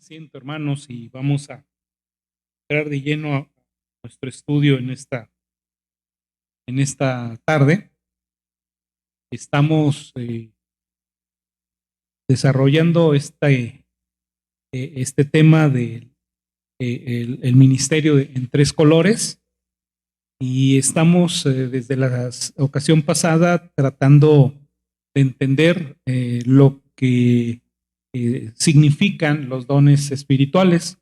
Siento, hermanos, y vamos a entrar de lleno a nuestro estudio en esta tarde. Estamos desarrollando este tema del el ministerio en tres colores, y estamos desde la ocasión pasada tratando de entender lo que significan los dones espirituales.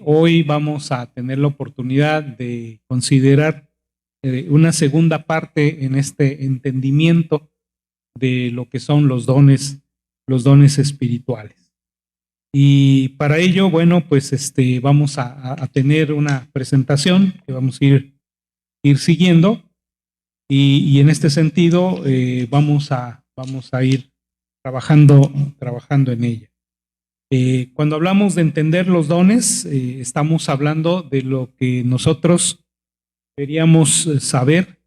Hoy vamos a tener la oportunidad de considerar una segunda parte en este entendimiento de lo que son los dones espirituales. Y para ello, bueno, pues vamos a tener una presentación que vamos a ir siguiendo, y en este sentido vamos a ir trabajando en ella. Cuando hablamos de entender los dones, estamos hablando de lo que nosotros deberíamos saber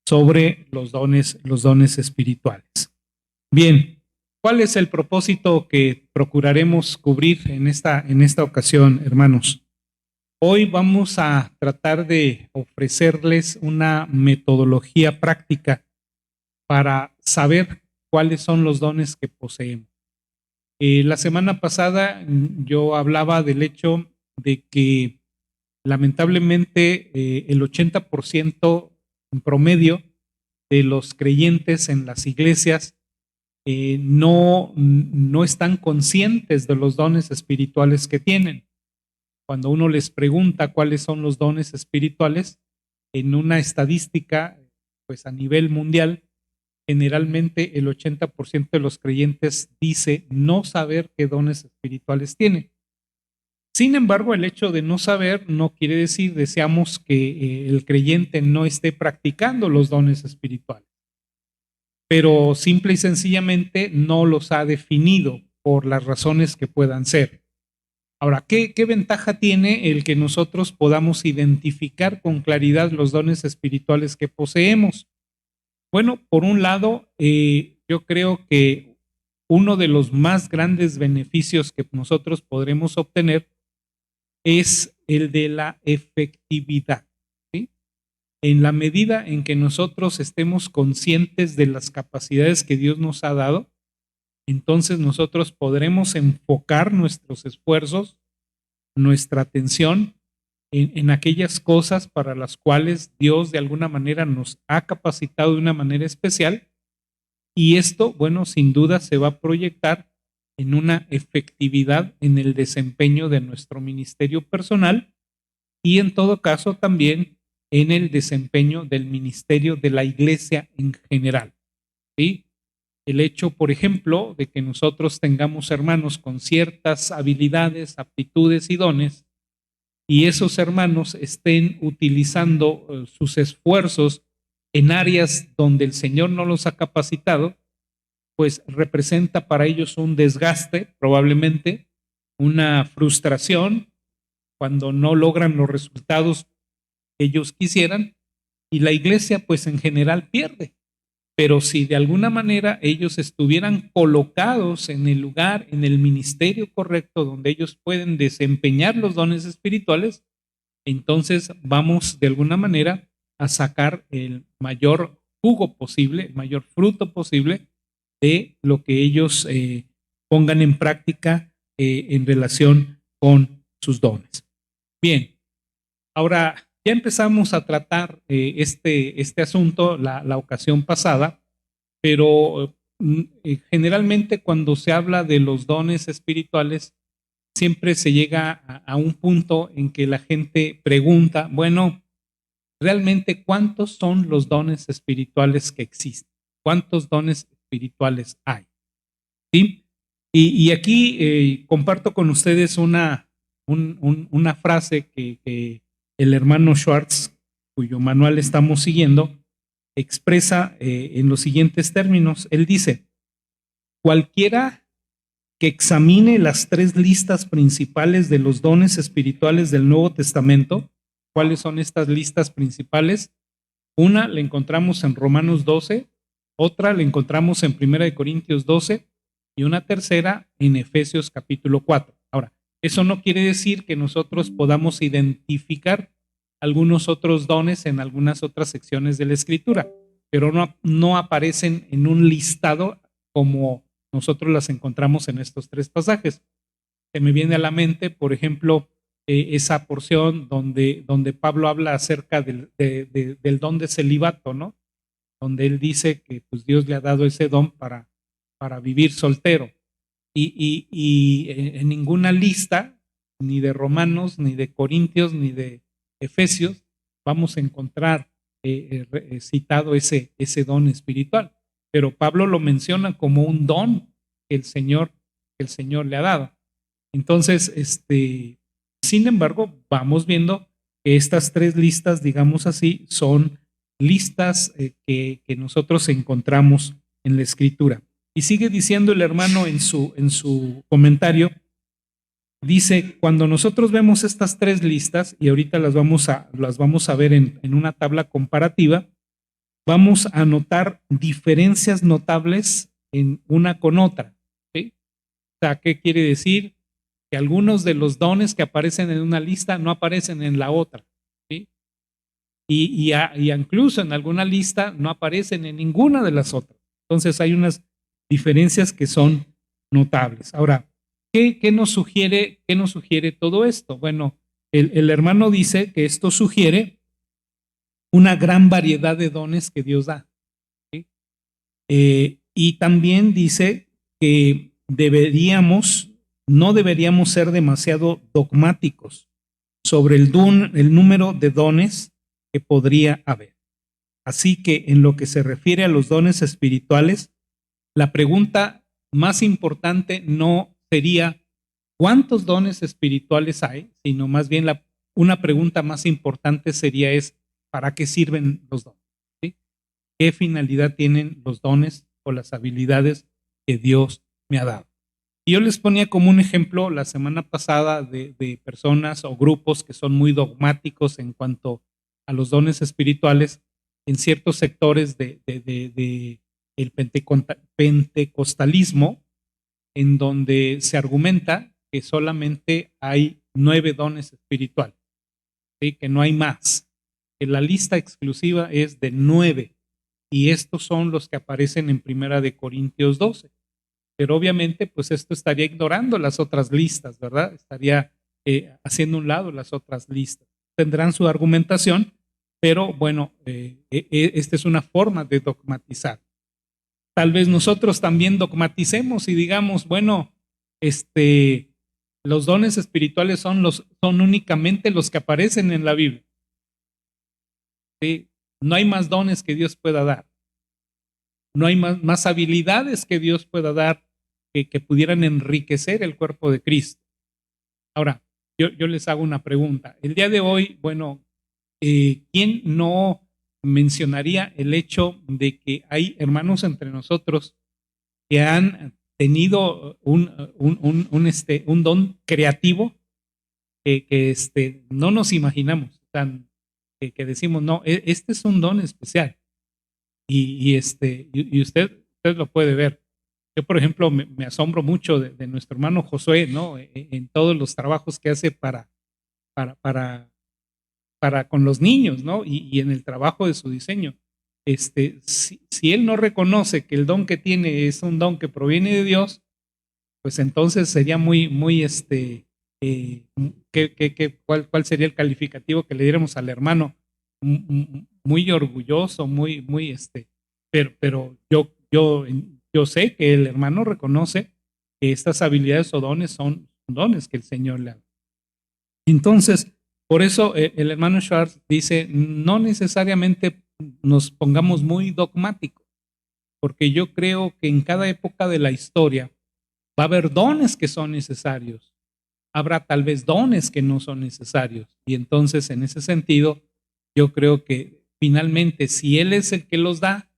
sobre los dones espirituales. Bien, ¿cuál es el propósito que procuraremos cubrir en esta ocasión, hermanos? Hoy vamos a tratar de ofrecerles una metodología práctica para saber cuáles son los dones que poseemos. La semana pasada yo hablaba del hecho de que lamentablemente el 80% en promedio de los creyentes en las iglesias no están conscientes de los dones espirituales que tienen. Cuando uno les pregunta cuáles son los dones espirituales, en una estadística pues a nivel mundial, generalmente el 80% de los creyentes dice no saber qué dones espirituales tiene. Sin embargo, el hecho de no saber no quiere decir, deseamos que el creyente no esté practicando los dones espirituales, pero simple y sencillamente no los ha definido por las razones que puedan ser. Ahora, ¿qué ventaja tiene el que nosotros podamos identificar con claridad los dones espirituales que poseemos? Bueno, por un lado, yo creo que uno de los más grandes beneficios que nosotros podremos obtener es el de la efectividad, ¿sí? En la medida en que nosotros estemos conscientes de las capacidades que Dios nos ha dado, entonces nosotros podremos enfocar nuestros esfuerzos, nuestra atención en aquellas cosas para las cuales Dios de alguna manera nos ha capacitado de una manera especial, y esto, bueno, sin duda se va a proyectar en una efectividad en el desempeño de nuestro ministerio personal y en todo caso también en el desempeño del ministerio de la iglesia en general, ¿sí? El hecho, por ejemplo, de que nosotros tengamos hermanos con ciertas habilidades, aptitudes y dones, y esos hermanos estén utilizando sus esfuerzos en áreas donde el Señor no los ha capacitado, pues representa para ellos un desgaste, probablemente una frustración cuando no logran los resultados que ellos quisieran, y la iglesia pues en general pierde. Pero si de alguna manera ellos estuvieran colocados en el lugar, en el ministerio correcto donde ellos pueden desempeñar los dones espirituales, entonces vamos de alguna manera a sacar el mayor jugo posible, el mayor fruto posible de lo que ellos pongan en práctica en relación con sus dones. Bien, ahora ya empezamos a tratar este asunto la ocasión pasada, pero generalmente cuando se habla de los dones espirituales, siempre se llega a un punto en que la gente pregunta, bueno, realmente, ¿cuántos son los dones espirituales que existen? ¿Cuántos dones espirituales hay? ¿Sí? Y aquí comparto con ustedes una frase que el hermano Schwartz, cuyo manual estamos siguiendo, expresa en los siguientes términos. Él dice: cualquiera que examine las tres listas principales de los dones espirituales del Nuevo Testamento. ¿Cuáles son estas listas principales? Una la encontramos en Romanos 12, otra la encontramos en 1 Corintios 12 y una tercera en Efesios capítulo 4. Ahora, Eso no quiere decir que nosotros podamos identificar algunos otros dones en algunas otras secciones de la Escritura, pero no aparecen en un listado como nosotros las encontramos en estos tres pasajes. Se me viene a la mente, por ejemplo, esa porción donde Pablo habla acerca del don de celibato, ¿no? Donde él dice que pues, Dios le ha dado ese don para vivir soltero. Y en ninguna lista, ni de Romanos, ni de Corintios, ni de Efesios, vamos a encontrar citado ese don espiritual. Pero Pablo lo menciona como un don que el Señor le ha dado. Entonces, sin embargo, vamos viendo que estas tres listas, digamos así, son listas que nosotros encontramos en la Escritura. Y sigue diciendo el hermano en su comentario, dice, cuando nosotros vemos estas tres listas, y ahorita las vamos a ver en una tabla comparativa, vamos a notar diferencias notables en una con otra. ¿Sí? O sea, ¿qué quiere decir? Que algunos de los dones que aparecen en una lista no aparecen en la otra. ¿Sí? Y incluso en alguna lista no aparecen en ninguna de las otras. Entonces hay unas diferencias que son notables. Ahora, ¿qué nos sugiere todo esto? Bueno, el hermano dice que esto sugiere una gran variedad de dones que Dios da. ¿Sí? Y también dice que no deberíamos ser demasiado dogmáticos sobre el número de dones que podría haber. Así que en lo que se refiere a los dones espirituales, la pregunta más importante no sería cuántos dones espirituales hay, sino más bien una pregunta más importante sería ¿para qué sirven los dones? ¿Sí? ¿Qué finalidad tienen los dones o las habilidades que Dios me ha dado? Y yo les ponía como un ejemplo la semana pasada de personas o grupos que son muy dogmáticos en cuanto a los dones espirituales en ciertos sectores el pentecostalismo, en donde se argumenta que solamente hay 9 dones espirituales, ¿sí? Que no hay más, que la lista exclusiva es de 9, y estos son los que aparecen en Primera de Corintios 12. Pero obviamente, pues esto estaría ignorando las otras listas, ¿verdad? Estaría haciendo un lado las otras listas. Tendrán su argumentación, pero bueno, esta es una forma de dogmatizar. Tal vez nosotros también dogmaticemos y digamos, bueno, los dones espirituales son únicamente los que aparecen en la Biblia. ¿Sí? No hay más dones que Dios pueda dar. No hay más habilidades que Dios pueda dar que pudieran enriquecer el cuerpo de Cristo. Ahora, yo les hago una pregunta. El día de hoy, bueno, ¿quién no mencionaría el hecho de que hay hermanos entre nosotros que han tenido un don creativo que no nos imaginamos, que decimos, no, este es un don especial y usted lo puede ver. Yo, por ejemplo, me asombro mucho de nuestro hermano Josué, ¿no? En todos los trabajos que hace para con los niños, ¿no? Y en el trabajo de su diseño. Si él no reconoce que el don que tiene es un don que proviene de Dios, pues entonces sería muy, ¿cuál sería el calificativo que le diéramos al hermano? Muy orgulloso, pero yo sé que el hermano reconoce que estas habilidades o dones son dones que el Señor le da. Entonces, por eso el hermano Schwartz dice, no necesariamente nos pongamos muy dogmáticos, porque yo creo que en cada época de la historia va a haber dones que son necesarios, habrá tal vez dones que no son necesarios, y entonces en ese sentido yo creo que finalmente si Él es el que los da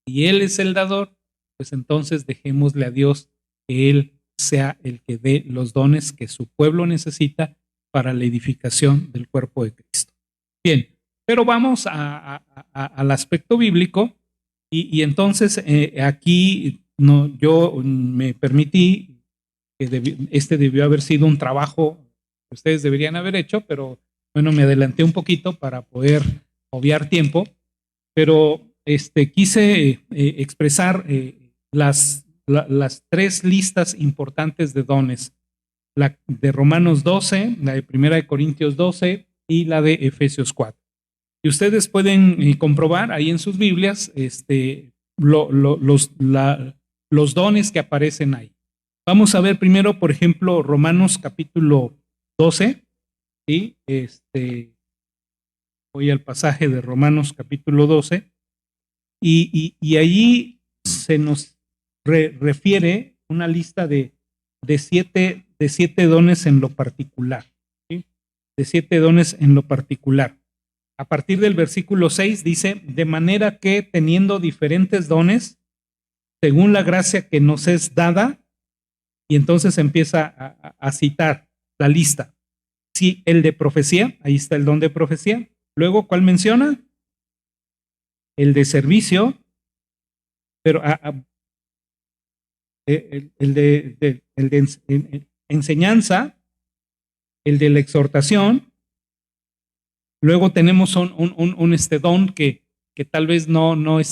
y Él es el dador, pues entonces dejémosle a Dios que Él sea el que dé los dones que su pueblo necesita para la edificación del cuerpo de Cristo. Bien, pero vamos al aspecto bíblico y entonces aquí yo me permití este debió haber sido un trabajo que ustedes deberían haber hecho, pero bueno, me adelanté un poquito para poder obviar tiempo, pero quise expresar las 3 listas importantes de dones, la de Romanos 12, la de Primera de Corintios 12 y la de Efesios 4. Y ustedes pueden comprobar ahí en sus Biblias los dones que aparecen ahí. Vamos a ver primero, por ejemplo, Romanos capítulo 12, ¿sí? Voy al pasaje de Romanos capítulo 12, y allí se nos refiere una lista de 7 dones en lo particular, ¿sí? De 7 dones en lo particular. A partir del versículo 6 dice, de manera que teniendo diferentes dones, según la gracia que nos es dada, y entonces empieza a citar la lista. Sí, el de profecía, ahí está el don de profecía. Luego, ¿cuál menciona? El de servicio, pero el de enseñanza, el de la exhortación. Luego tenemos un don que tal vez no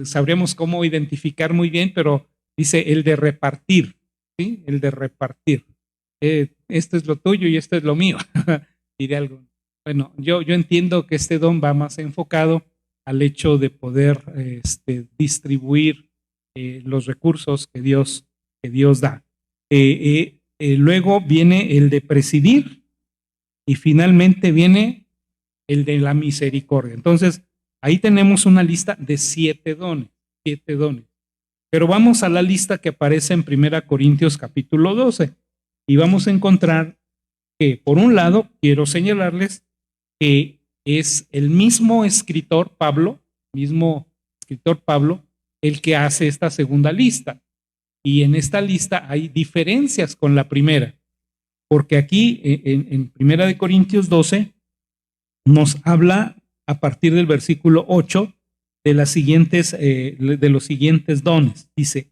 sabríamos cómo identificar muy bien, pero dice el de repartir, ¿sí? El de repartir. Esto es lo tuyo y esto es lo mío. Diré algo. Bueno, yo entiendo que este don va más enfocado al hecho de poder distribuir los recursos que Dios da. Luego viene el de presidir y finalmente viene el de la misericordia. Entonces, ahí tenemos una lista de 7 dones, 7 dones. Pero vamos a la lista que aparece en 1 Corintios capítulo 12 y vamos a encontrar que, por un lado, quiero señalarles que es el mismo escritor Pablo, el que hace esta segunda lista. Y en esta lista hay diferencias con la primera, porque aquí en 1 Corintios 12 nos habla a partir del versículo 8 de los siguientes dones. Dice,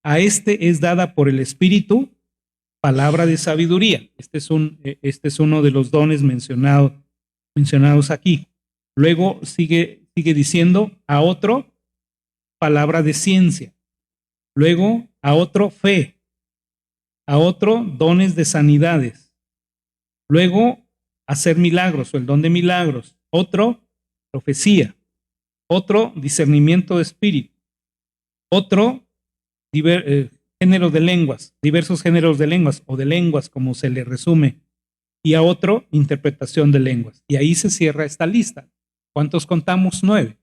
a este es dada por el Espíritu palabra de sabiduría. Este es uno de los dones mencionados aquí. Luego sigue diciendo, a otro palabra de ciencia. Luego a otro fe. A otro dones de sanidades. Luego hacer milagros o el don de milagros. Otro profecía. Otro discernimiento de espíritu. Otro género de lenguas, diversos géneros de lenguas o de lenguas como se le resume, y a otro interpretación de lenguas. Y ahí se cierra esta lista. ¿Cuántos contamos? 9.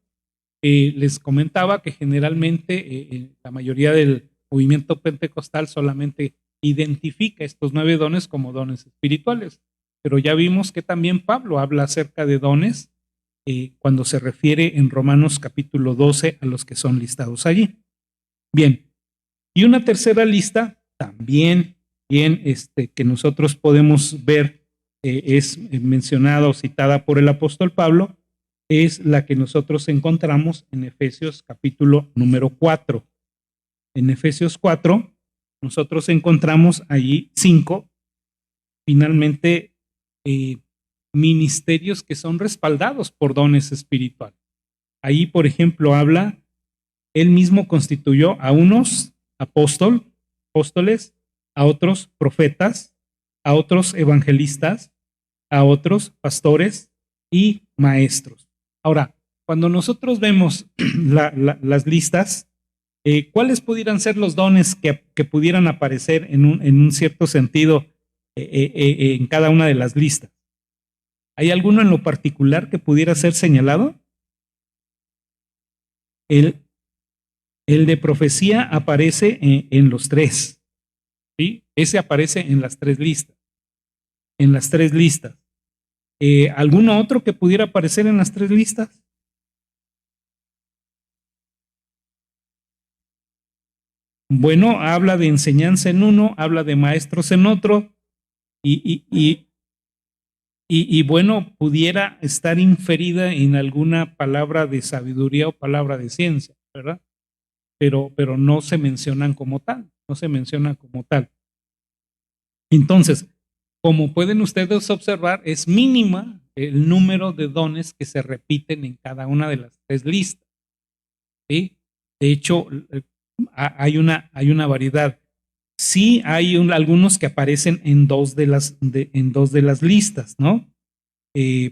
Les comentaba que generalmente la mayoría del movimiento pentecostal solamente identifica estos 9 dones como dones espirituales, pero ya vimos que también Pablo habla acerca de dones cuando se refiere en Romanos capítulo 12 a los que son listados allí. Bien, y una tercera lista también que nosotros podemos ver es mencionada o citada por el apóstol Pablo, es la que nosotros encontramos en Efesios capítulo número 4. En Efesios 4 nosotros encontramos allí 5, finalmente, ministerios que son respaldados por dones espirituales. Ahí, por ejemplo, habla, él mismo constituyó a unos apóstoles, a otros profetas, a otros evangelistas, a otros pastores y maestros. Ahora, cuando nosotros vemos las listas, ¿cuáles pudieran ser los dones que pudieran aparecer en un cierto sentido en cada una de las listas? ¿Hay alguno en lo particular que pudiera ser señalado? El de profecía aparece en los 3. ¿Sí? Ese aparece en las 3 listas. En las 3 listas. ¿Alguno otro que pudiera aparecer en las 3 listas? Bueno, habla de enseñanza en uno, habla de maestros en otro, y bueno, pudiera estar inferida en alguna palabra de sabiduría o palabra de ciencia, ¿verdad? pero no se mencionan como tal, no se mencionan como tal. Entonces, como pueden ustedes observar, es mínima el número de dones que se repiten en cada una de las tres listas, ¿sí? De hecho, hay una variedad. Sí hay algunos que aparecen en dos de las listas, ¿no?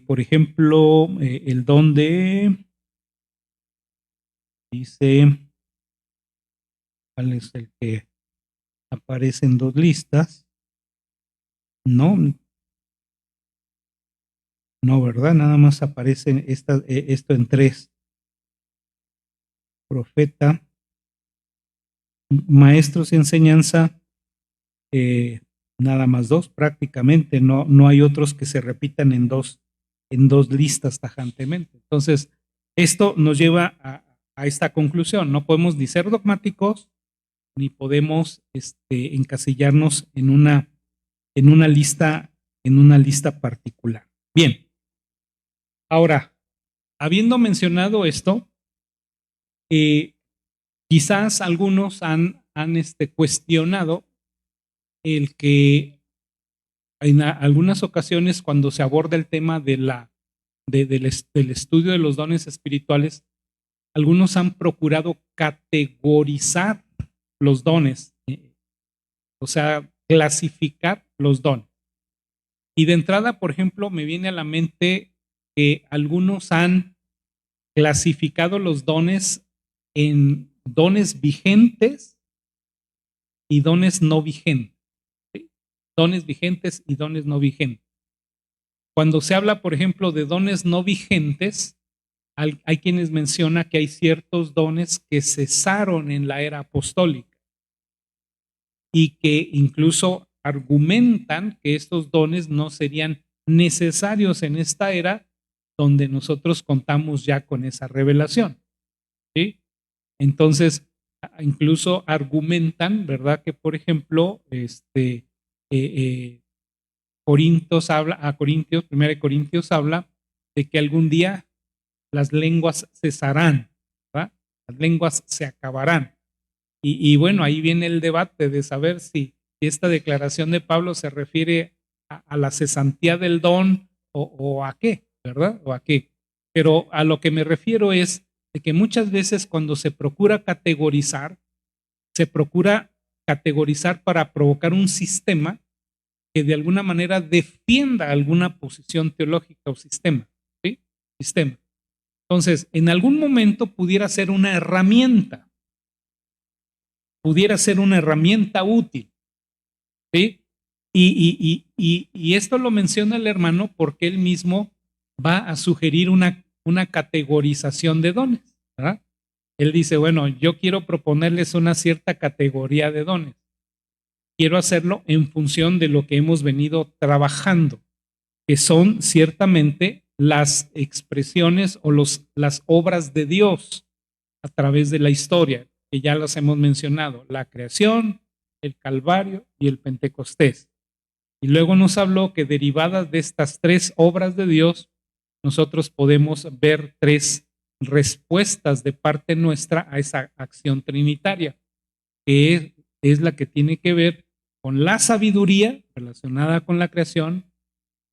Por ejemplo, el don dice, ¿cuál es el que aparece en dos listas? No, no, ¿verdad? Nada más aparece esto en tres. Profeta, maestros y enseñanza, nada más dos prácticamente, no hay otros que se repitan en dos listas tajantemente. Entonces, esto nos lleva a esta conclusión, no podemos ni ser dogmáticos, ni podemos encasillarnos en una lista particular. Bien, ahora, habiendo mencionado esto, quizás algunos han cuestionado el que en algunas ocasiones cuando se aborda el tema del estudio de los dones espirituales, algunos han procurado categorizar los dones, o sea, clasificar los dones. Y de entrada, por ejemplo, me viene a la mente que algunos han clasificado los dones en dones vigentes y dones no vigentes. ¿Sí? Dones vigentes y dones no vigentes. Cuando se habla, por ejemplo, de dones no vigentes, hay quienes mencionan que hay ciertos dones que cesaron en la era apostólica y que incluso argumentan que estos dones no serían necesarios en esta era donde nosotros contamos ya con esa revelación. ¿Sí? Entonces, incluso argumentan, ¿verdad? Que, por ejemplo, Corintios habla, a Corintios, 1 Corintios habla de que algún día las lenguas cesarán, ¿verdad? Las lenguas se acabarán. Y bueno, ahí viene el debate de saber si esta declaración de Pablo se refiere a la cesantía del don o a qué, ¿verdad? O a qué. Pero a lo que me refiero es de que muchas veces cuando se procura categorizar para provocar un sistema que de alguna manera defienda alguna posición teológica o sistema, ¿sí? Sistema. Entonces, en algún momento pudiera ser una herramienta útil, ¿sí? Y esto lo menciona el hermano porque él mismo va a sugerir una categorización de dones, ¿verdad? Él dice, bueno, yo quiero proponerles una cierta categoría de dones. Quiero hacerlo en función de lo que hemos venido trabajando, que son ciertamente las expresiones o las obras de Dios a través de la historia, que ya las hemos mencionado, la creación, el Calvario y el Pentecostés. Y luego nos habló que derivadas de estas tres obras de Dios, nosotros podemos ver tres respuestas de parte nuestra a esa acción trinitaria, que es la que tiene que ver con la sabiduría relacionada con la creación,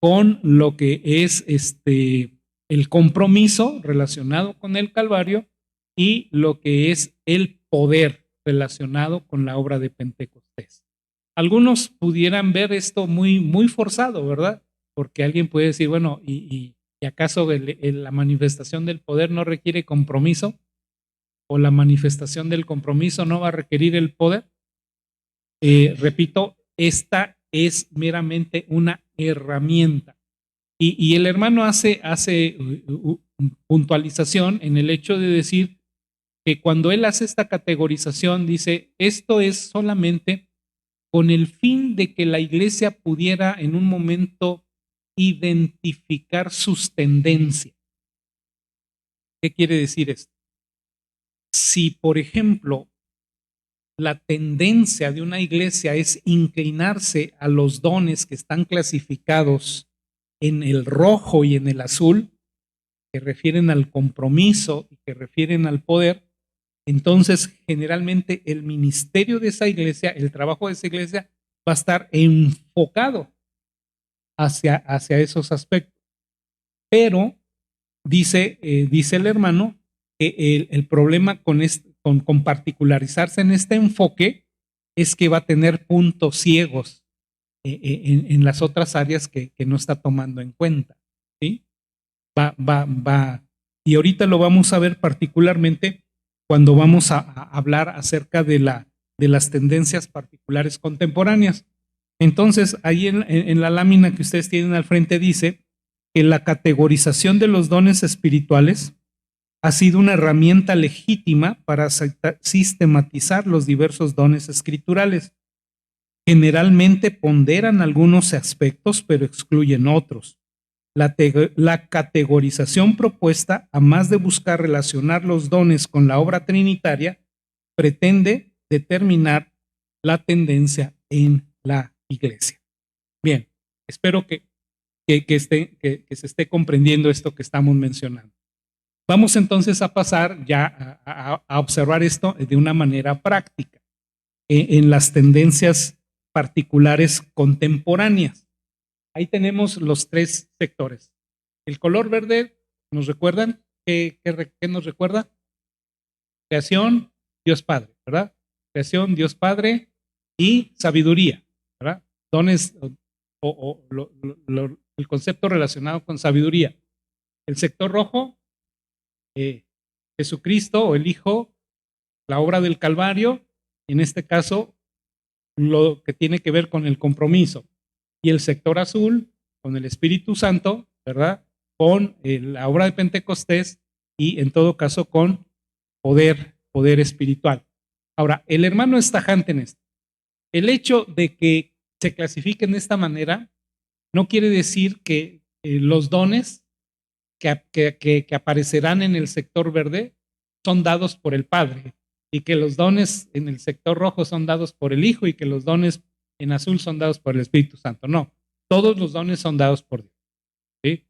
con lo que es el compromiso relacionado con el Calvario y lo que es el poder relacionado con la obra de Pentecostés. Algunos pudieran ver esto muy, muy forzado, ¿verdad? Porque alguien puede decir, bueno, ¿y acaso la manifestación del poder no requiere compromiso? ¿O la manifestación del compromiso no va a requerir el poder? Repito, esta es meramente una herramienta. Y el hermano hace puntualización en el hecho de decir que cuando él hace esta categorización, dice, esto es solamente con el fin de que la iglesia pudiera en un momento identificar sus tendencias. ¿Qué quiere decir esto? Si, por ejemplo, la tendencia de una iglesia es inclinarse a los dones que están clasificados en el rojo y en el azul, que refieren al compromiso y que refieren al poder, entonces generalmente el ministerio de esa iglesia, el trabajo de esa iglesia va a estar enfocado hacia esos aspectos. Pero dice el hermano que el problema con particularizarse en este enfoque es que va a tener puntos ciegos en las otras áreas que no está tomando en cuenta. ¿Sí? Va. Y ahorita lo vamos a ver particularmente cuando vamos a hablar acerca de las tendencias particulares contemporáneas. Entonces, ahí en la lámina que ustedes tienen al frente dice que la categorización de los dones espirituales ha sido una herramienta legítima para sistematizar los diversos dones escriturales. Generalmente ponderan algunos aspectos, pero excluyen otros. La categorización propuesta, a más de buscar relacionar los dones con la obra trinitaria, pretende determinar la tendencia en la iglesia. Bien, espero que se esté comprendiendo esto que estamos mencionando. Vamos entonces a pasar ya a observar esto de una manera práctica en las tendencias particulares contemporáneas. Ahí tenemos los tres sectores. El color verde, ¿nos recuerdan? ¿Qué nos recuerda? Creación, Dios Padre, ¿verdad? Creación, Dios Padre y sabiduría, ¿verdad? Dones el concepto relacionado con sabiduría. El sector rojo, Jesucristo o el Hijo, la obra del Calvario, en este caso, lo que tiene que ver con el compromiso. Y el sector azul, con el Espíritu Santo, ¿verdad? Con la obra de Pentecostés y en todo caso con poder espiritual. Ahora, el hermano es tajante en esto. El hecho de que se clasifiquen de esta manera no quiere decir que los dones que aparecerán en el sector verde son dados por el Padre y que los dones en el sector rojo son dados por el Hijo y que los dones en azul son dados por el Espíritu Santo. No, todos los dones son dados por Dios. ¿Sí?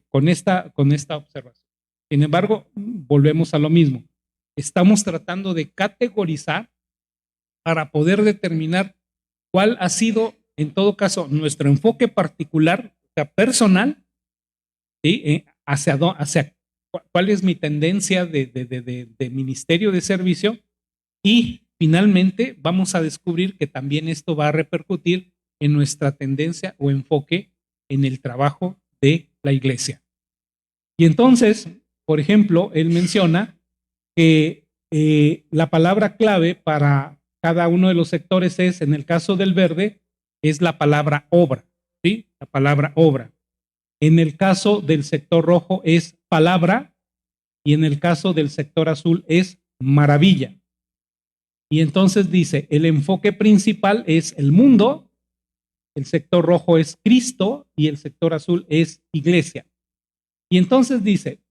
Con esta observación. Sin embargo, volvemos a lo mismo. Estamos tratando de categorizar para poder determinar cuál ha sido, en todo caso, nuestro enfoque particular, o sea, personal, ¿sí? Hacia cuál es mi tendencia de ministerio de servicio y finalmente vamos a descubrir que también esto va a repercutir en nuestra tendencia o enfoque en el trabajo de la iglesia. Y entonces, por ejemplo, él menciona que la palabra clave para cada uno de los sectores es, en el caso del verde, es la palabra obra, ¿sí? La palabra obra. En el caso del sector rojo es palabra y en el caso del sector azul es maravilla. Y entonces dice, el enfoque principal es el mundo, el sector rojo es Cristo y el sector azul es iglesia. Y entonces dice,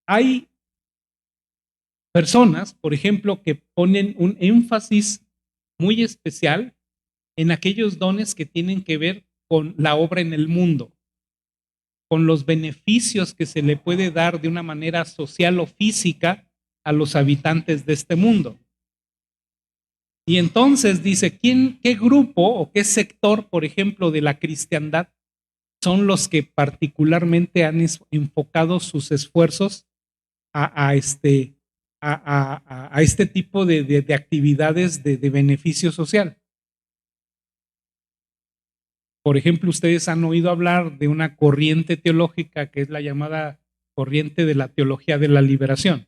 hay personas, por ejemplo, que ponen un énfasis muy especial en aquellos dones que tienen que ver con la obra en el mundo, con los beneficios que se le puede dar de una manera social o física a los habitantes de este mundo. Y entonces dice, ¿qué grupo o qué sector, por ejemplo, de la cristiandad son los que particularmente han enfocado sus esfuerzos a este tipo de actividades de beneficio social? Por ejemplo, ustedes han oído hablar de una corriente teológica que es la llamada corriente de la teología de la liberación.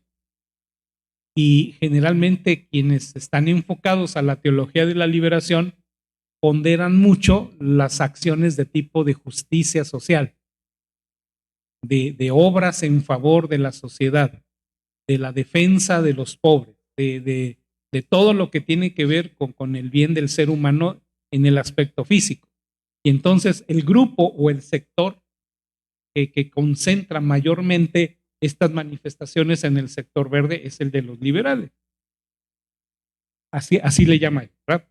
Y generalmente quienes están enfocados a la teología de la liberación ponderan mucho las acciones de tipo de justicia social, de obras en favor de la sociedad, de la defensa de los pobres, de todo lo que tiene que ver con el bien del ser humano en el aspecto físico. Y entonces el grupo o el sector que concentra mayormente estas manifestaciones en el sector verde es el de los liberales. Así le llaman, ¿verdad?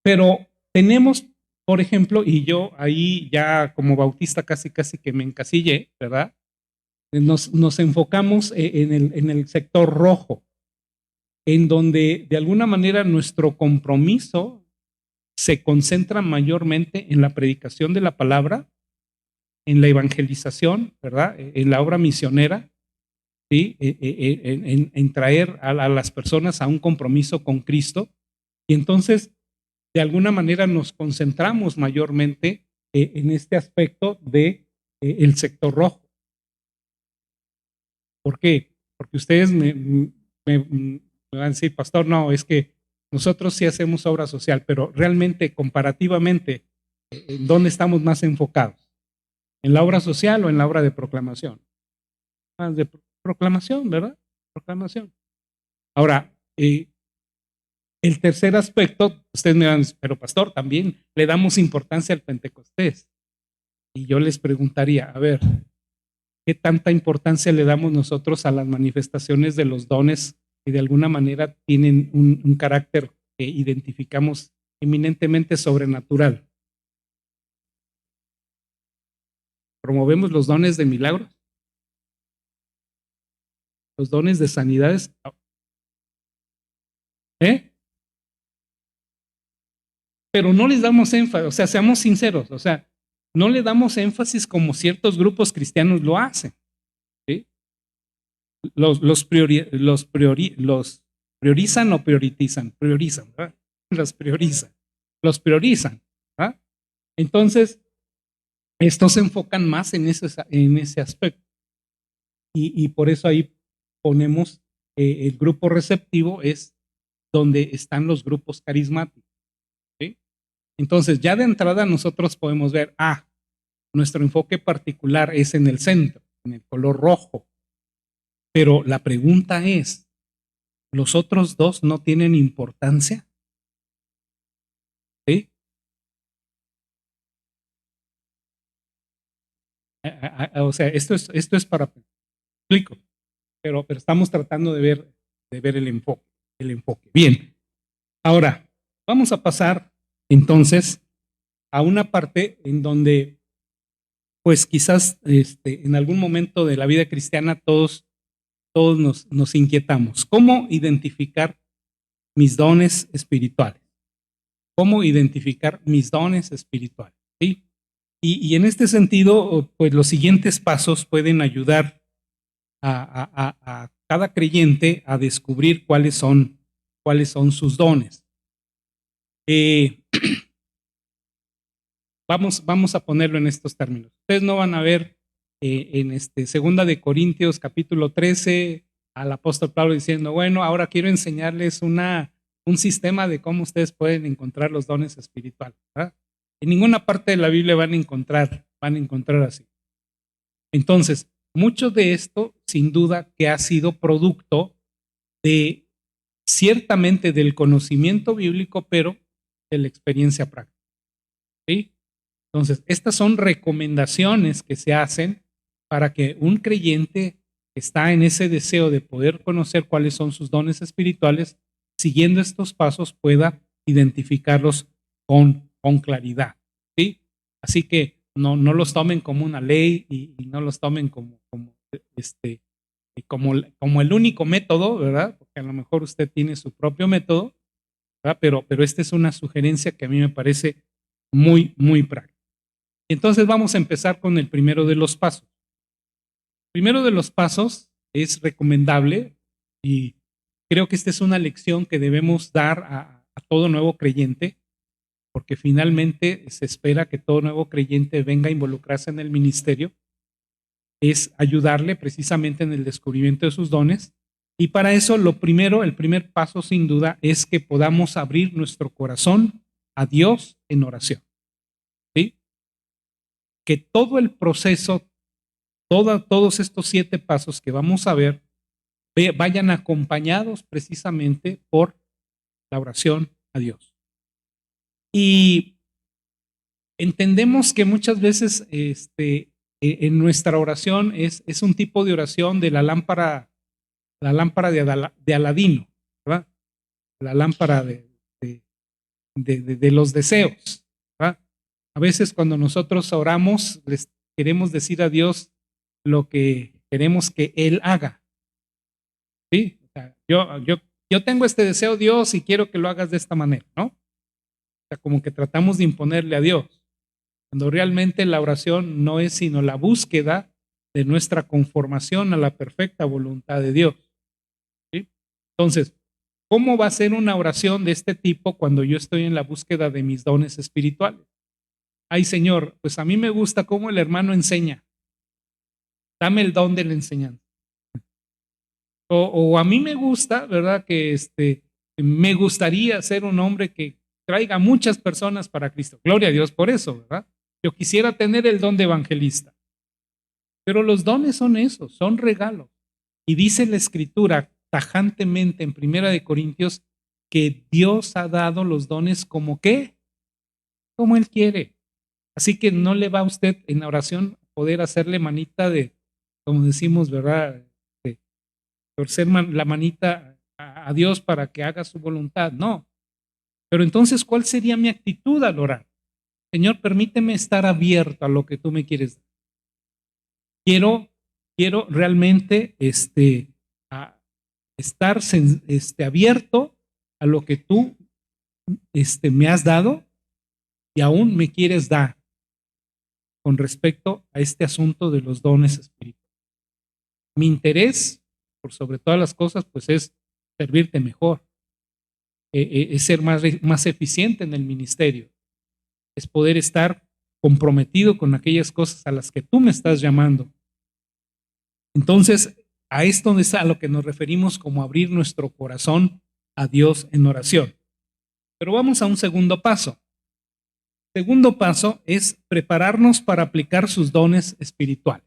Pero tenemos, por ejemplo, y yo ahí ya como bautista casi que me encasillé, ¿verdad? Nos enfocamos en el sector rojo. en donde de alguna manera nuestro compromiso se concentra mayormente en la predicación de la palabra, en la evangelización, ¿verdad? En la obra misionera, ¿sí? En traer a las personas a un compromiso con Cristo. Y entonces, de alguna manera, nos concentramos mayormente en este aspecto de el sector rojo. ¿Por qué? Porque ustedes me van a decir, pastor, no, es que nosotros sí hacemos obra social, pero realmente, comparativamente, ¿en dónde estamos más enfocados? ¿En la obra social o en la obra de proclamación? Más de proclamación, ¿verdad? Proclamación. Ahora, el tercer aspecto, ustedes me van a decir, pero pastor, también le damos importancia al Pentecostés. Y yo les preguntaría, a ver, ¿qué tanta importancia le damos nosotros a las manifestaciones de los dones que de alguna manera tienen un carácter que identificamos eminentemente sobrenatural? ¿Promovemos los dones de milagros? ¿Los dones de sanidades? Pero no les damos énfasis, o sea, seamos sinceros, o sea, no le damos énfasis como ciertos grupos cristianos lo hacen. ¿Sí? Los priorizan o priorizan, ¿verdad? Los priorizan, ¿verdad? Entonces, estos se enfocan más en ese aspecto. Y por eso ahí ponemos el grupo receptivo es donde están los grupos carismáticos. ¿Sí? Entonces, ya de entrada nosotros podemos ver, nuestro enfoque particular es en el centro, en el color rojo. Pero la pregunta es, ¿los otros dos no tienen importancia? ¿Sí? O sea, esto es para, explico, pero estamos tratando de ver el enfoque. Bien, ahora vamos a pasar entonces a una parte en donde, pues quizás en algún momento de la vida cristiana todos nos inquietamos. ¿Cómo identificar mis dones espirituales? ¿Cómo identificar mis dones espirituales? ¿Sí? Y en este sentido, pues los siguientes pasos pueden ayudar a cada creyente a descubrir cuáles son sus dones. Vamos a ponerlo en estos términos. Ustedes no van a ver en segunda de Corintios capítulo 13 al apóstol Pablo diciendo, bueno, ahora quiero enseñarles un sistema de cómo ustedes pueden encontrar los dones espirituales, ¿verdad? En ninguna parte de la Biblia van a encontrar así. Entonces, mucho de esto, sin duda, que ha sido producto de ciertamente del conocimiento bíblico, pero de la experiencia práctica. ¿Sí? Entonces, estas son recomendaciones que se hacen para que un creyente que está en ese deseo de poder conocer cuáles son sus dones espirituales, siguiendo estos pasos pueda identificarlos con claridad. ¿Sí? Así que no los tomen como una ley y no los tomen como el único método, ¿verdad? Porque a lo mejor usted tiene su propio método, ¿verdad? Pero esta es una sugerencia que a mí me parece muy, muy práctica. Entonces vamos a empezar con el primero de los pasos. El primero de los pasos es recomendable y creo que esta es una lección que debemos dar a todo nuevo creyente, porque finalmente se espera que todo nuevo creyente venga a involucrarse en el ministerio, es ayudarle precisamente en el descubrimiento de sus dones. Y para eso el primer paso sin duda es que podamos abrir nuestro corazón a Dios en oración. ¿Sí? Que todo el proceso, todos estos 7 pasos que vamos a ver, vayan acompañados precisamente por la oración a Dios. Y entendemos que muchas veces en nuestra oración es un tipo de oración de la lámpara de Aladino, ¿verdad? La lámpara de los deseos, ¿verdad? A veces cuando nosotros oramos, les queremos decir a Dios lo que queremos que Él haga. ¿Sí? O sea, yo yo tengo este deseo, Dios, y quiero que lo hagas de esta manera, ¿no? O sea, como que tratamos de imponerle a Dios, cuando realmente la oración no es sino la búsqueda de nuestra conformación a la perfecta voluntad de Dios, ¿sí? Entonces, ¿cómo va a ser una oración de este tipo cuando yo estoy en la búsqueda de mis dones espirituales? Ay, Señor, pues a mí me gusta cómo el hermano enseña. Dame el don de la enseñanza. O a mí me gusta, ¿verdad? Que me gustaría ser un hombre que traiga muchas personas para Cristo. Gloria a Dios por eso, ¿verdad? Yo quisiera tener el don de evangelista. Pero los dones son esos, son regalos. Y dice la Escritura tajantemente en Primera de Corintios que Dios ha dado los dones como ¿qué? Como Él quiere. Así que no le va a usted en la oración poder hacerle manita de, como decimos, ¿verdad? De torcer la manita a Dios para que haga su voluntad. No. Pero entonces, ¿cuál sería mi actitud al orar? Señor, permíteme estar abierto a lo que tú me quieres dar. Quiero realmente a estar abierto a lo que tú me has dado y aún me quieres dar con respecto a este asunto de los dones espirituales. Mi interés, por sobre todas las cosas, pues es servirte mejor, es ser más eficiente en el ministerio, es poder estar comprometido con aquellas cosas a las que tú me estás llamando. Entonces, a esto es a lo que nos referimos como abrir nuestro corazón a Dios en oración. Pero vamos a un segundo paso. Segundo paso es prepararnos para aplicar sus dones espirituales.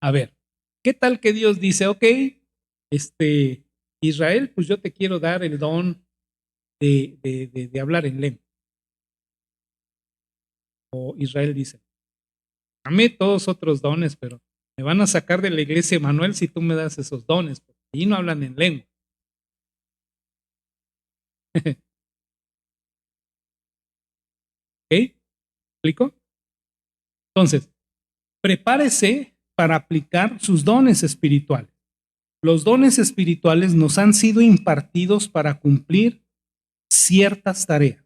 A ver, ¿qué tal que Dios dice, ok, Israel, pues yo te quiero dar el don de hablar en lengua? O Israel dice, dame todos otros dones, pero me van a sacar de la iglesia Emanuel si tú me das esos dones, porque allí no hablan en lengua. ¿Ok? ¿Explico? Entonces, prepárese para aplicar sus dones espirituales. Los dones espirituales nos han sido impartidos para cumplir ciertas tareas.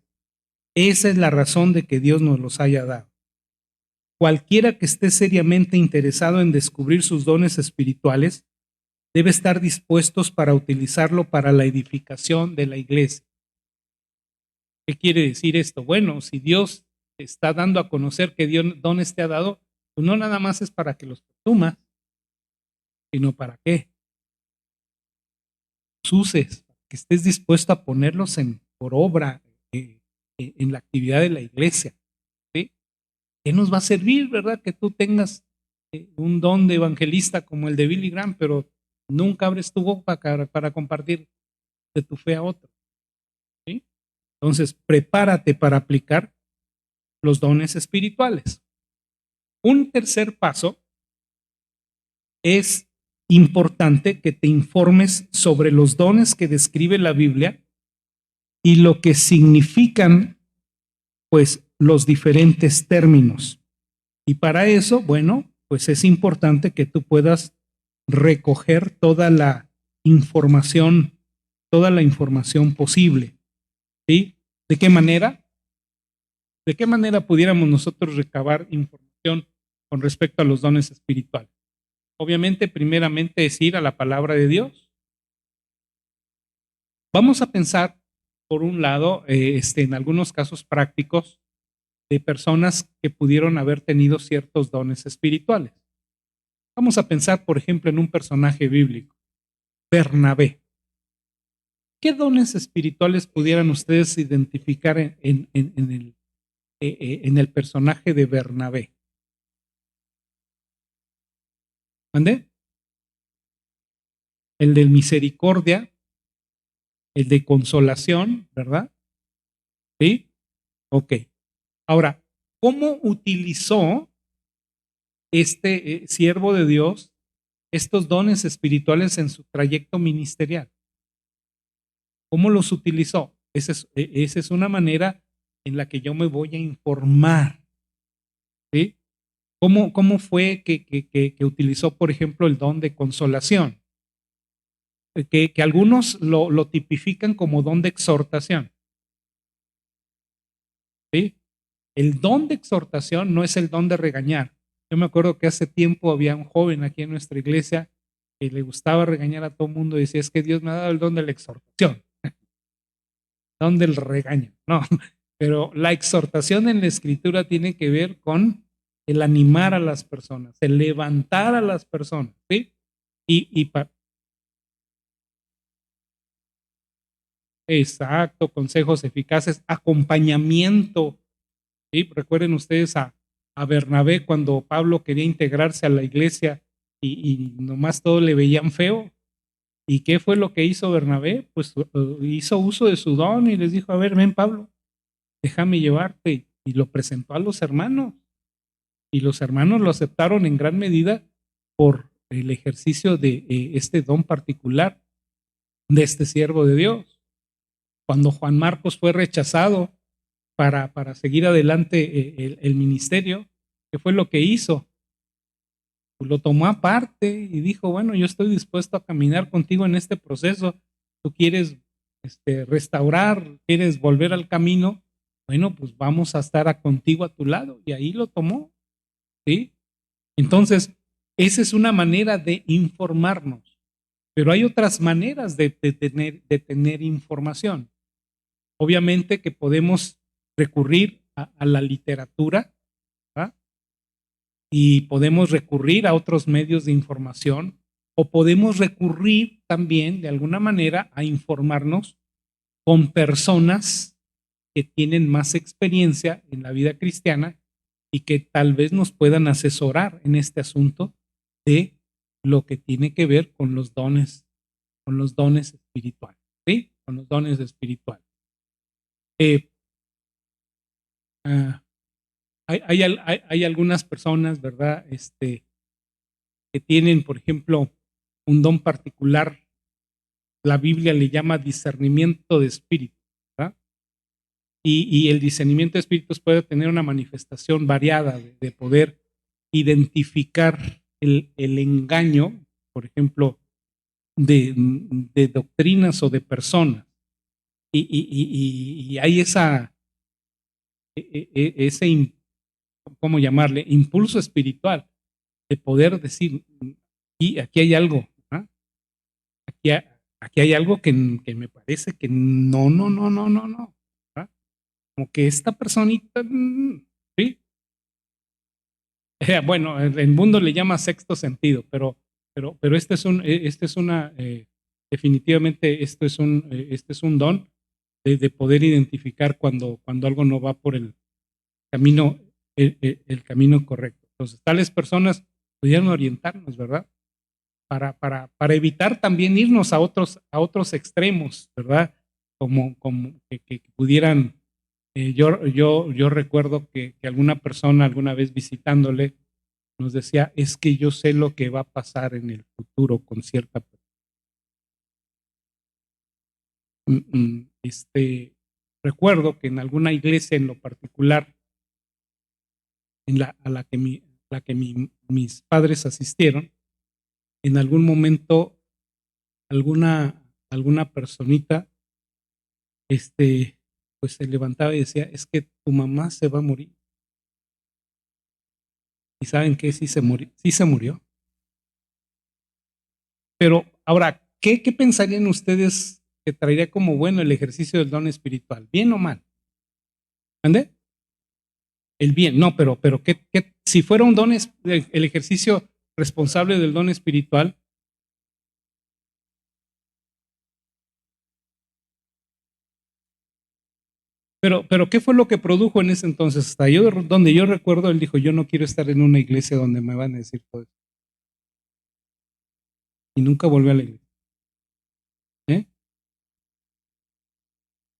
Esa es la razón de que Dios nos los haya dado. Cualquiera que esté seriamente interesado en descubrir sus dones espirituales debe estar dispuestos para utilizarlo para la edificación de la iglesia. ¿Qué quiere decir esto? Bueno, si Dios te está dando a conocer que dones te ha dado, pues no nada más es para que los consumas, sino para qué los uses, que estés dispuesto a ponerlos por obra en la actividad de la iglesia. ¿Sí? ¿Qué nos va a servir, verdad? Que tú tengas un don de evangelista como el de Billy Graham, pero nunca abres tu boca para compartir de tu fe a otro. ¿Sí? Entonces, prepárate para aplicar los dones espirituales. Un tercer paso es importante que te informes sobre los dones que describe la Biblia y lo que significan, pues, los diferentes términos. Y para eso, bueno, pues es importante que tú puedas recoger toda la información posible. ¿Sí? ¿De qué manera? ¿De qué manera pudiéramos nosotros recabar información con respecto a los dones espirituales? Obviamente, primeramente es ir a la palabra de Dios. Vamos a pensar, por un lado, en algunos casos prácticos de personas que pudieron haber tenido ciertos dones espirituales. Vamos a pensar, por ejemplo, en un personaje bíblico, Bernabé. ¿Qué dones espirituales pudieran ustedes identificar en el personaje de Bernabé? ¿Mande? El de misericordia, el de consolación, ¿verdad? ¿Sí? Ok. Ahora, ¿cómo utilizó este siervo de Dios estos dones espirituales en su trayecto ministerial? ¿Cómo los utilizó? Esa es una manera en la que yo me voy a informar. ¿Sí? ¿Cómo fue que utilizó, por ejemplo, el don de consolación? que algunos lo tipifican como don de exhortación. ¿Sí? El don de exhortación no es el don de regañar. Yo me acuerdo que hace tiempo había un joven aquí en nuestra iglesia que le gustaba regañar a todo el mundo y decía, es que Dios me ha dado el don de la exhortación, don del regaño. No, pero la exhortación en la escritura tiene que ver con el animar a las personas, el levantar a las personas, ¿sí? Y exacto, consejos eficaces, acompañamiento. ¿Sí? Recuerden ustedes a Bernabé cuando Pablo quería integrarse a la iglesia y nomás todo le veían feo. ¿Y qué fue lo que hizo Bernabé? Pues hizo uso de su don y les dijo, a ver, ven Pablo, déjame llevarte. Y lo presentó a los hermanos. Y los hermanos lo aceptaron en gran medida por el ejercicio de este don particular de este siervo de Dios. Cuando Juan Marcos fue rechazado para seguir adelante el ministerio, ¿qué fue lo que hizo? Pues lo tomó aparte y dijo, bueno, yo estoy dispuesto a caminar contigo en este proceso. Tú quieres restaurar, quieres volver al camino, bueno, pues vamos a estar contigo a tu lado. Y ahí lo tomó, ¿sí? Entonces, esa es una manera de informarnos, pero hay otras maneras de tener información. Obviamente que podemos recurrir a la literatura, ¿verdad? Y podemos recurrir a otros medios de información o podemos recurrir también de alguna manera a informarnos con personas que tienen más experiencia en la vida cristiana y que tal vez nos puedan asesorar en este asunto de lo que tiene que ver con los dones espirituales, ¿sí? Con los dones espirituales. Ah, hay algunas personas, ¿verdad? Que tienen, por ejemplo, un don particular. La Biblia le llama discernimiento de espíritu, ¿verdad? Y el discernimiento de espíritus puede tener una manifestación variada de poder identificar el engaño, por ejemplo, de doctrinas o de personas. Y hay ese, ¿cómo llamarle? Impulso espiritual de poder decir, y aquí hay algo, ¿ah? Aquí hay algo que me parece que no, ¿ah? Como que esta personita, ¿sí? Bueno, el mundo le llama sexto sentido, pero este es una, definitivamente este es un don de poder identificar cuando algo no va por el camino, el camino correcto. Entonces, tales personas pudieran orientarnos, ¿verdad? Para evitar también irnos a otros extremos, ¿verdad? Como que pudieran, yo recuerdo que alguna persona alguna vez visitándole nos decía, es que yo sé lo que va a pasar en el futuro con cierta persona. Recuerdo que en alguna iglesia en lo particular, a la que mis padres asistieron, en algún momento alguna personita, pues se levantaba y decía, es que tu mamá se va a morir. ¿Y saben qué? Sí se murió. Pero ahora, ¿qué pensarían ustedes que traería como bueno el ejercicio del don espiritual? ¿Bien o mal? ¿Ande? El bien, no, pero si fuera un don, el ejercicio responsable del don espiritual, pero ¿qué fue lo que produjo en ese entonces? Hasta yo, donde yo recuerdo, él dijo, yo no quiero estar en una iglesia donde me van a decir todo eso. Y nunca volvió a la iglesia. ¿Eh?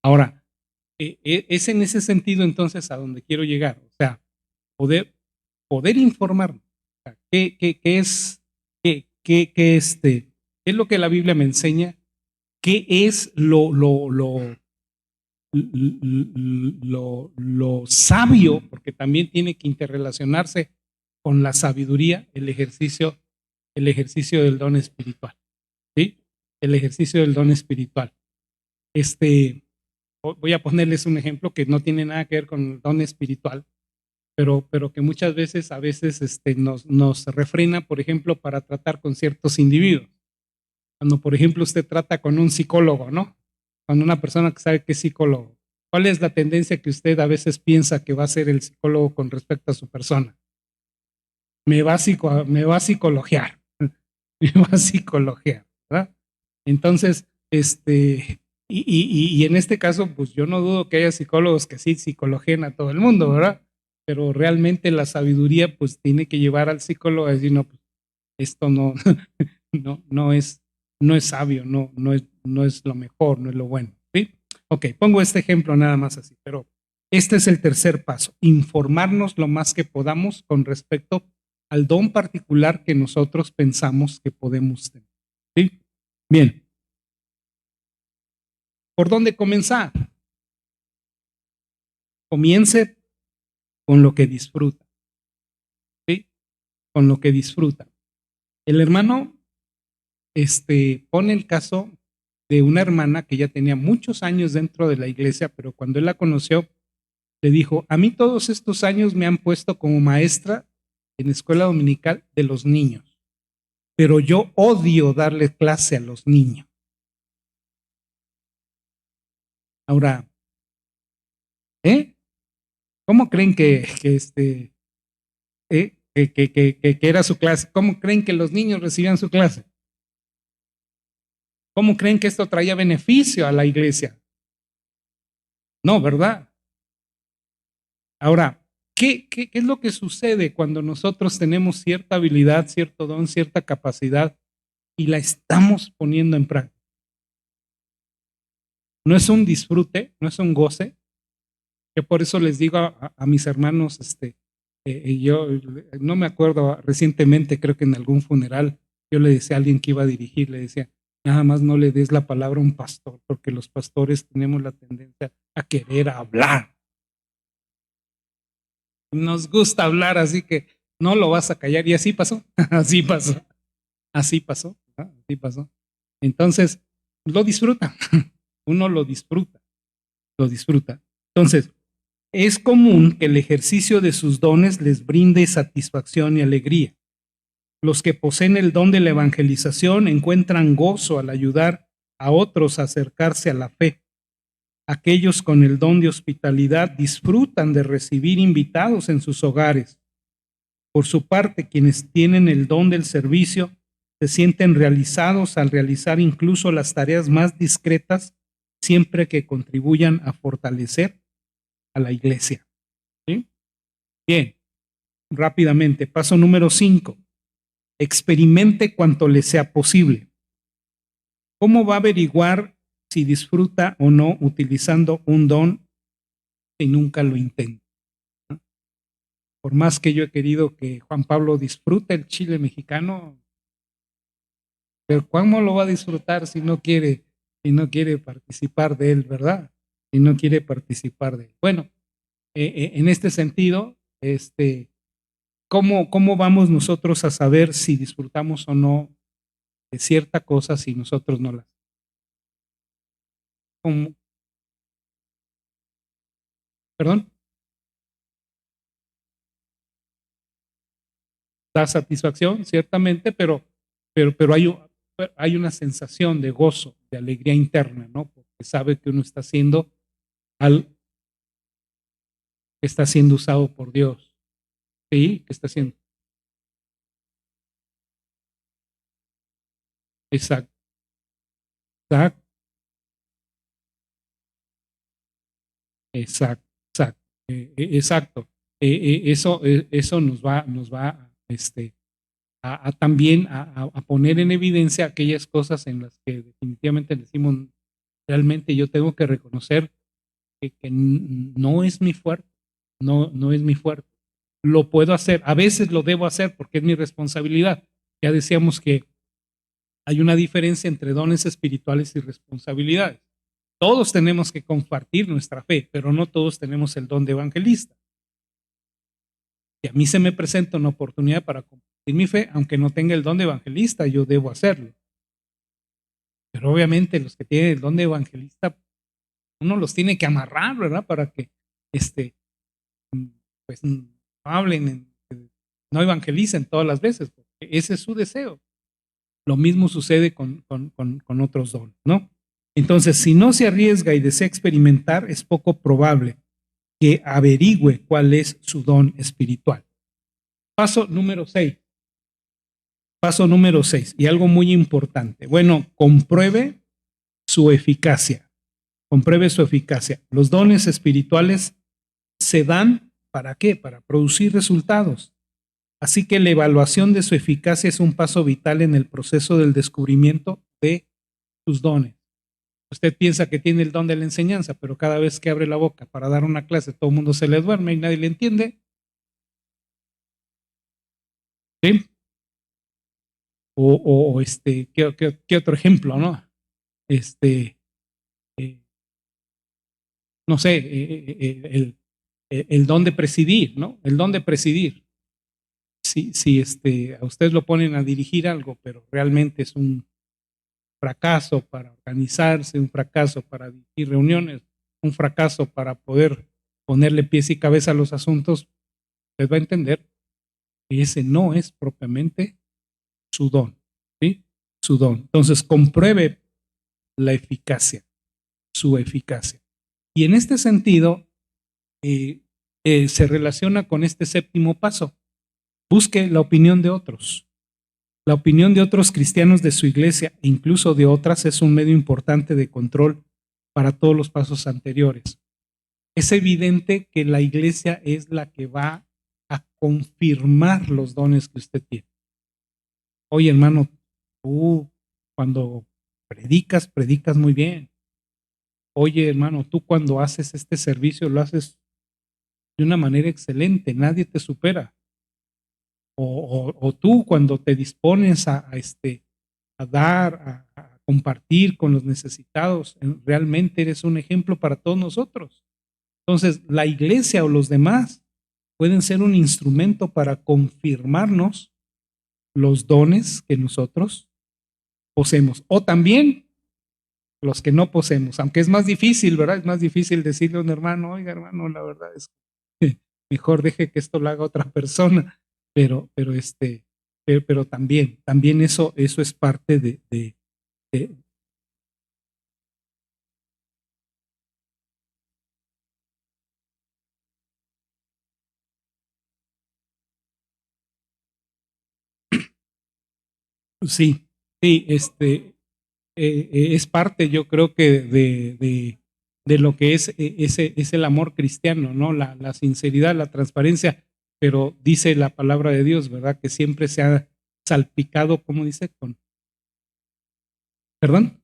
Ahora, es en ese sentido entonces a donde quiero llegar. O sea, poder informarnos. O sea, ¿qué es, qué es lo que la Biblia me enseña? ¿Qué es lo sabio? Porque también tiene que interrelacionarse con la sabiduría, el ejercicio del don espiritual. ¿Sí? el ejercicio del don espiritual. Voy a ponerles un ejemplo que no tiene nada que ver con el don espiritual, pero que muchas veces, nos refrena, por ejemplo, para tratar con ciertos individuos. Cuando, por ejemplo, usted trata con un psicólogo, ¿no? Con una persona que sabe que es psicólogo, ¿cuál es la tendencia que usted a veces piensa que va a ser el psicólogo con respecto a su persona? Me va a psicologiar, me va a psicologiar, ¿verdad? Entonces, y en este caso, pues yo no dudo que haya psicólogos que sí psicologien a todo el mundo, ¿verdad? Pero realmente la sabiduría, pues tiene que llevar al psicólogo a decir, no, pues esto no, no es sabio, no es lo mejor, no es lo bueno, ¿sí? Ok, pongo este ejemplo nada más así, pero este es el tercer paso, informarnos lo más que podamos con respecto al don particular que nosotros pensamos que podemos tener, ¿sí? Bien. ¿Por dónde comenzar? Comience con lo que disfruta, ¿sí? Con lo que disfruta. El hermano pone el caso de una hermana que ya tenía muchos años dentro de la iglesia, pero cuando él la conoció, le dijo, a mí todos estos años me han puesto como maestra en escuela dominical de los niños, pero yo odio darle clase a los niños. Ahora, ¿cómo creen que era su clase? ¿Cómo creen que los niños recibían su clase? ¿Cómo creen que esto traía beneficio a la iglesia? No, ¿verdad? Ahora, ¿qué es lo que sucede cuando nosotros tenemos cierta habilidad, cierto don, cierta capacidad y la estamos poniendo en práctica? No es un disfrute, no es un goce. Yo por eso les digo a mis hermanos, yo no me acuerdo recientemente, creo que en algún funeral, yo le decía a alguien que iba a dirigir, le decía, nada más no le des la palabra a un pastor, porque los pastores tenemos la tendencia a querer hablar. Nos gusta hablar, así que no lo vas a callar. Y así pasó, así pasó, así pasó, ¿no? Así pasó. Entonces, lo disfruta, uno lo disfruta, lo disfruta. Entonces, es común que el ejercicio de sus dones les brinde satisfacción y alegría. Los que poseen el don de la evangelización encuentran gozo al ayudar a otros a acercarse a la fe. Aquellos con el don de hospitalidad disfrutan de recibir invitados en sus hogares. Por su parte, quienes tienen el don del servicio se sienten realizados al realizar incluso las tareas más discretas, siempre que contribuyan a fortalecer a la iglesia. ¿Sí? Bien, rápidamente, paso número 5. Experimente cuanto le sea posible. ¿Cómo va a averiguar si disfruta o no utilizando un don si nunca lo intenta? Por más que yo he querido que Juan Pablo disfrute el chile mexicano, pero ¿cómo lo va a disfrutar si no quiere participar de él, verdad? Si no quiere participar de él. Bueno, en este sentido, ¿cómo vamos nosotros a saber si disfrutamos o no de cierta cosa si nosotros no la hacemos? ¿Perdón? Da satisfacción, ciertamente, pero hay una sensación de gozo, de alegría interna, ¿no? Porque sabe que uno está haciendo algo que está siendo usado por Dios. Sí, que está haciendo. Exacto, exacto, exacto, exacto. Exacto. Eso nos va a también a poner en evidencia aquellas cosas en las que definitivamente decimos, realmente yo tengo que reconocer que no es mi fuerte, no es mi fuerte. Lo puedo hacer, a veces lo debo hacer porque es mi responsabilidad. Ya decíamos que hay una diferencia entre dones espirituales y responsabilidades. Todos tenemos que compartir nuestra fe, pero no todos tenemos el don de evangelista. Si a mí se me presenta una oportunidad para compartir mi fe, aunque no tenga el don de evangelista, yo debo hacerlo. Pero obviamente los que tienen el don de evangelista, uno los tiene que amarrar, ¿verdad? Para que pues no hablen, no evangelicen todas las veces, porque ese es su deseo. Lo mismo sucede con otros dones, ¿no? Entonces, si no se arriesga y desea experimentar, es poco probable que averigüe cuál es su don espiritual. Paso número 6. Paso número 6, y algo muy importante. Bueno, compruebe su eficacia. Compruebe su eficacia. Los dones espirituales se dan, ¿para qué? Para producir resultados. Así que la evaluación de su eficacia es un paso vital en el proceso del descubrimiento de sus dones. Usted piensa que tiene el don de la enseñanza, pero cada vez que abre la boca para dar una clase, todo el mundo se le duerme y nadie le entiende. ¿Sí? ¿Qué otro ejemplo, no? No sé, el don de presidir, ¿no? El don de presidir. Si a usted lo ponen a dirigir algo, pero realmente es un fracaso para organizarse, un fracaso para dirigir reuniones, un fracaso para poder ponerle pies y cabeza a los asuntos, usted va a entender que ese no es propiamente su don, ¿sí? Su don. Entonces, compruebe la eficacia, su eficacia. Y en este sentido, se relaciona con este séptimo paso. Busque la opinión de otros. La opinión de otros cristianos de su iglesia e incluso de otras es un medio importante de control para todos los pasos anteriores. Es evidente que la iglesia es la que va a confirmar los dones que usted tiene. Oye, hermano, tú cuando predicas muy bien. Oye, hermano, tú cuando haces este servicio lo haces de una manera excelente, nadie te supera. O tú cuando te dispones a dar, a compartir con los necesitados, realmente eres un ejemplo para todos nosotros. Entonces, la iglesia o los demás pueden ser un instrumento para confirmarnos los dones que nosotros poseemos. O también los que no poseemos, aunque es más difícil, ¿verdad? Es más difícil decirle a un hermano, oiga, hermano, la verdad es que mejor deje que esto lo haga otra persona. Pero también eso es parte de sí, sí, es parte, yo creo que de lo que es el amor cristiano, ¿no? La sinceridad, la transparencia, pero dice la palabra de Dios, ¿verdad? Que siempre se ha salpicado, ¿cómo dice? ¿Perdón?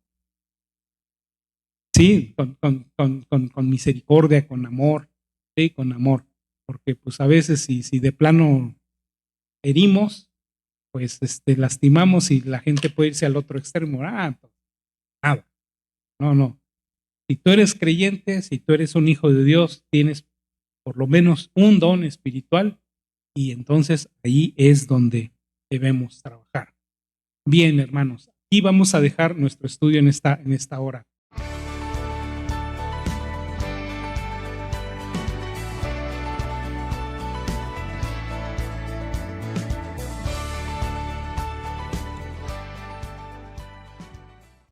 Sí, con misericordia, con amor, sí, con amor, porque pues a veces si de plano herimos, pues lastimamos y la gente puede irse al otro extremo. Pues, nada, no. Si tú eres creyente, si tú eres un hijo de Dios, tienes por lo menos un don espiritual y entonces ahí es donde debemos trabajar. Bien, hermanos, aquí vamos a dejar nuestro estudio en esta hora.